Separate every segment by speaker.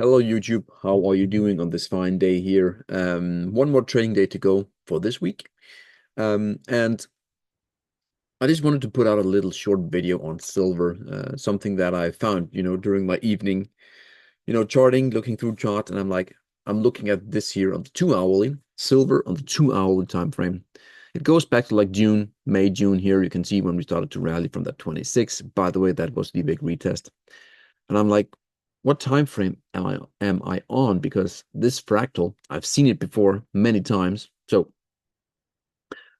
Speaker 1: Hello YouTube, how are you doing on this fine day here? One more trading day to go for this week. And I just wanted to put out a little short video on silver, something that I found, during my evening, charting, looking through chart, and I'm looking at this here on the 2 hourly, silver on the 2 hourly time frame. It goes back to like June, May, June here. You can see when we started to rally from that 26. By the way, that was the big retest. And I'm like, what time frame am I on? Because this fractal, I've seen it before many times. So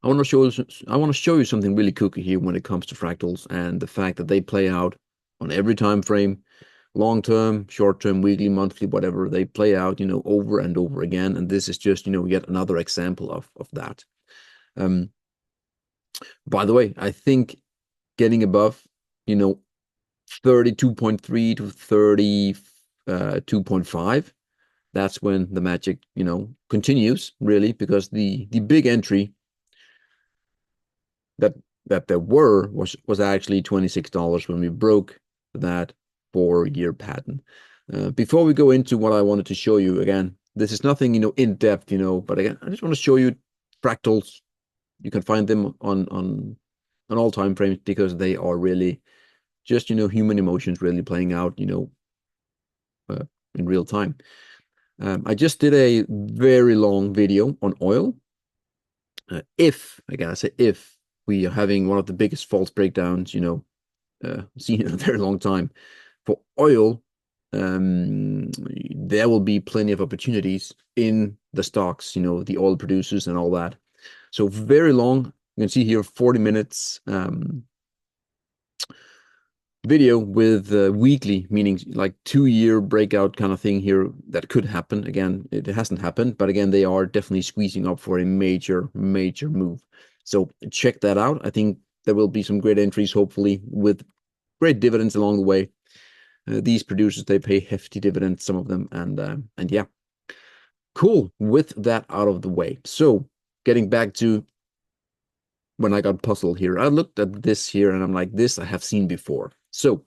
Speaker 1: I want to show you something really kooky here when it comes to fractals and the fact that they play out on every time frame, long term, short term, weekly, monthly, whatever. They play out, over and over again. And this is just, yet another example of that. Um, by the way, I think getting above, you know, 32.3 to 32.5, that's when the magic, continues really, because the big entry that there was actually $26 when we broke that 4-year pattern. Before we go into what I wanted to show you, again, this is nothing, in depth, but again, I just want to show you fractals. You can find them on all time frames because they are really just, human emotions really playing out, in real time. I just did a very long video on oil. Again, I say if we are having one of the biggest false breakdowns, seen in a very long time. For oil, there will be plenty of opportunities in the stocks, the oil producers and all that. So very long. You can see here 40 minutes video with weekly, meaning like 2-year breakout kind of thing here that could happen. Again, it hasn't happened, but again, they are definitely squeezing up for a major move. So check that out. I think there will be some great entries, hopefully, with great dividends along the way. These producers, they pay hefty dividends, some of them, and yeah, cool. With that out of the way, so getting back to when I got puzzled here, I looked at this here and I'm like, this I have seen before. So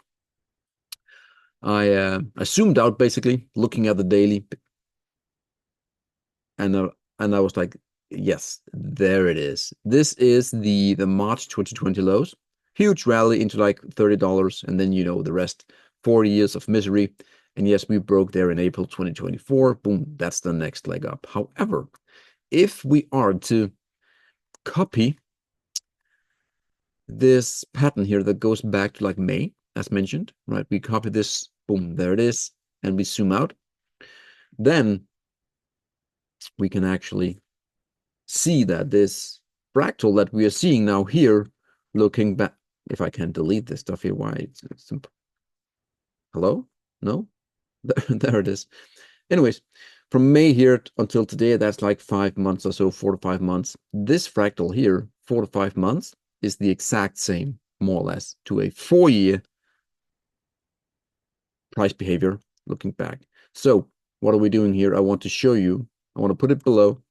Speaker 1: I zoomed out, basically looking at the daily, and I was like, yes, there it is. This is the March 2020 lows, huge rally into like $30, and then the rest, 4 years of misery. And yes, we broke there in April 2024. Boom, that's the next leg up. However, if we are to copy this pattern here that goes back to like May, as mentioned, right? We copy this, boom, there it is, and we zoom out. Then we can actually see that this fractal that we are seeing now here, looking back, if I can delete this stuff here, why it's hello? No? There it is. Anyways, from May here until today, that's like 5 months or so, 4 to 5 months. This fractal here, 4 to 5 months, is the exact same, more or less, to a 4-year price behavior looking back. So what are we doing here? I want to show you. I want to put it below,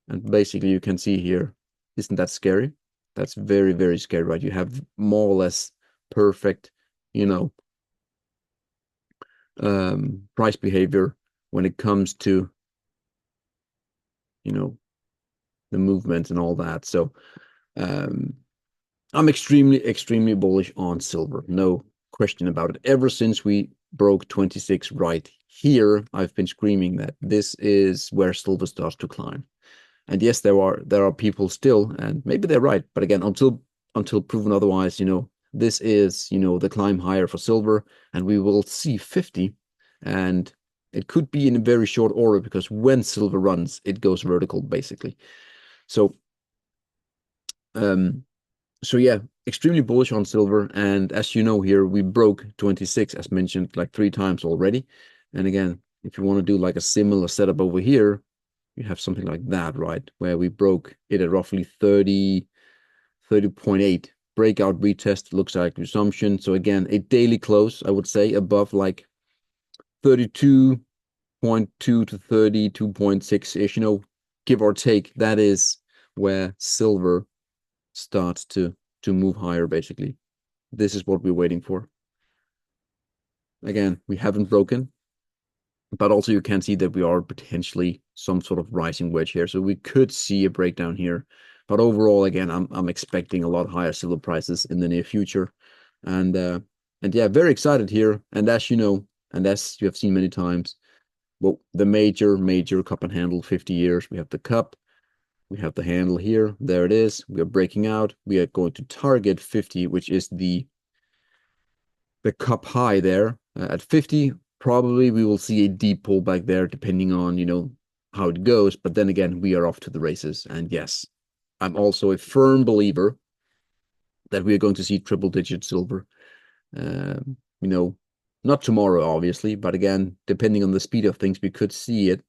Speaker 1: and basically you can see here. Isn't that scary? That's very scary, right? You have more or less perfect, price behavior when it comes to, the movements and all that. So I'm extremely bullish on silver. No question about it. Ever since we broke 26 right here, I've been screaming that this is where silver starts to climb. And yes, there are people still, and maybe they're right, but again, until proven otherwise, this is, the climb higher for silver, and we will see 50, and it could be in a very short order because when silver runs, it goes vertical basically. So so yeah, extremely bullish on silver, and as you know here, we broke 26 as mentioned like 3 times already. And again, if you want to do like a similar setup over here, you have something like that, right? Where we broke it at roughly 30.8. Breakout retest looks like resumption. So again, a daily close, I would say, above like 32.2 to 32.6-ish, give or take. That is where silver starts to move higher, basically. This is what we're waiting for. Again, we haven't broken. But also you can see that we are potentially some sort of rising wedge here. So we could see a breakdown here. But overall, again, I'm expecting a lot higher silver prices in the near future. And yeah, very excited here. And as you know, and as you have seen many times, well, the major cup and handle 50 years. We have the cup, we have the handle here. There it is. We are breaking out. We are going to target 50, which is the cup high there. At 50, probably we will see a deep pullback there, depending on, how it goes. But then again, we are off to the races. And yes, I'm also a firm believer that we are going to see triple digit silver. Um, you know, not tomorrow, obviously, but again, depending on the speed of things, we could see it.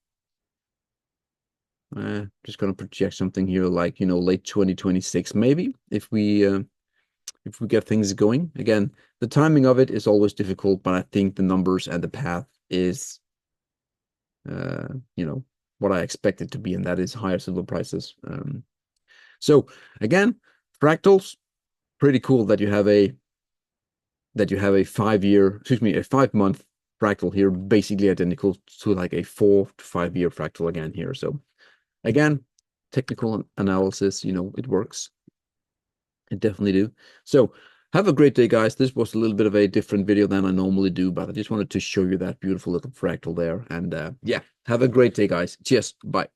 Speaker 1: Just going to project something here like, late 2026, maybe, if we get things going. Again, the timing of it is always difficult, but I think the numbers and the path is, uh, you know, what I expect it to be, and that is higher silver prices. So again, fractals, pretty cool that you have a 5-year, excuse me, a 5-month fractal here, basically identical to like a 4 to 5-year fractal again here. So again, technical analysis, it works. I definitely do. So have a great day, guys. This was a little bit of a different video than I normally do, but I just wanted to show you that beautiful little fractal there. And yeah, have a great day, guys. Cheers. Bye.